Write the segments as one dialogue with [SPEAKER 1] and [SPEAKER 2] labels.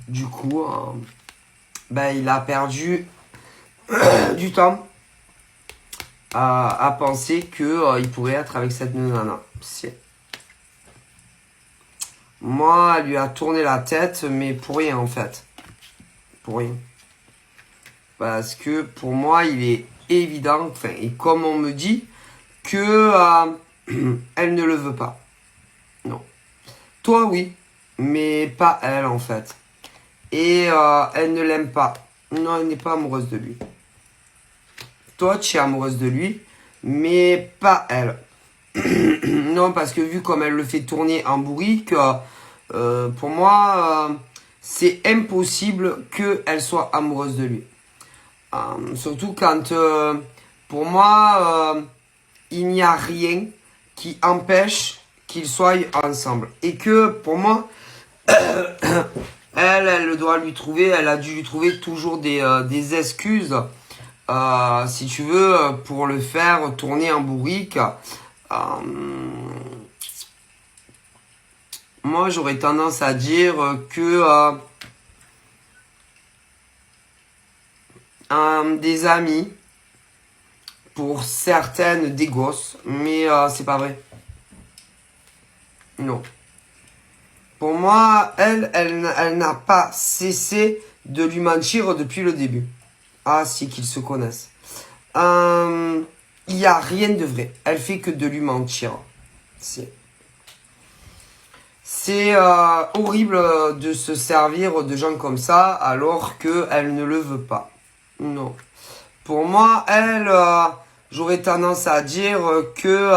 [SPEAKER 1] Du coup, il a perdu du temps à penser que il pourrait être avec cette nana. Moi, elle lui a tourné la tête, mais pour rien en fait. Pour rien. Parce que pour moi, il est évident, enfin, et comme on me dit, que elle ne le veut pas. Non. Toi, oui, mais pas elle en fait. Et elle ne l'aime pas. Non, elle n'est pas amoureuse de lui. Toi, tu es amoureuse de lui, mais pas elle. Non, parce que vu comme elle le fait tourner en bourrique, pour moi, c'est impossible qu'elle soit amoureuse de lui. Surtout quand, pour moi, il n'y a rien qui empêche qu'ils soient ensemble. Et que, pour moi, elle doit lui trouver, elle a dû lui trouver toujours des excuses, si tu veux, pour le faire tourner en bourrique. Moi, j'aurais tendance à dire que des amis, pour certaines des gosses, mais c'est pas vrai. Non. Pour moi, elle n'a pas cessé de lui mentir depuis le début. Ah, si qu'ils se connaissent. Il n'y a rien de vrai. Elle fait que de lui mentir. C'est horrible de se servir de gens comme ça alors qu'elle ne le veut pas. Non. Pour moi, elle, j'aurais tendance à dire que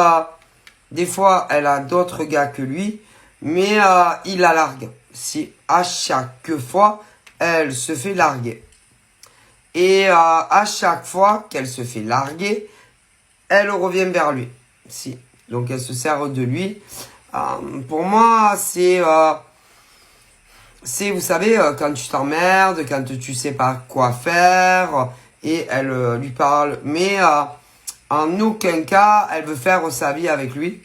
[SPEAKER 1] des fois, elle a d'autres gars que lui, mais il la largue. Si à chaque fois, elle se fait larguer. Et à chaque fois qu'elle se fait larguer, elle revient vers lui. Si. Donc elle se sert de lui. Pour moi, c'est, vous savez, quand tu t'emmerdes, quand tu sais pas quoi faire, et elle lui parle. Mais en aucun cas, elle veut faire sa vie avec lui.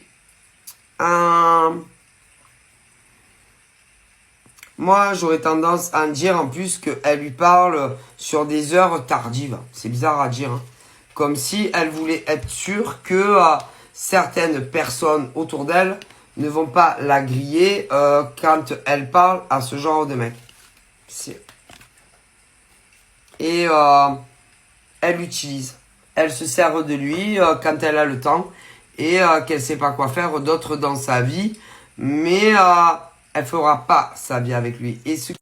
[SPEAKER 1] Moi, j'aurais tendance à dire en plus qu'elle lui parle sur des heures tardives. C'est bizarre à dire. Hein. Comme si elle voulait être sûre que certaines personnes autour d'elle ne vont pas la griller quand elle parle à ce genre de mec. Et elle l'utilise. Elle se sert de lui quand elle a le temps et qu'elle sait pas quoi faire d'autre dans sa vie. Mais elle fera pas sa vie avec lui. Et ce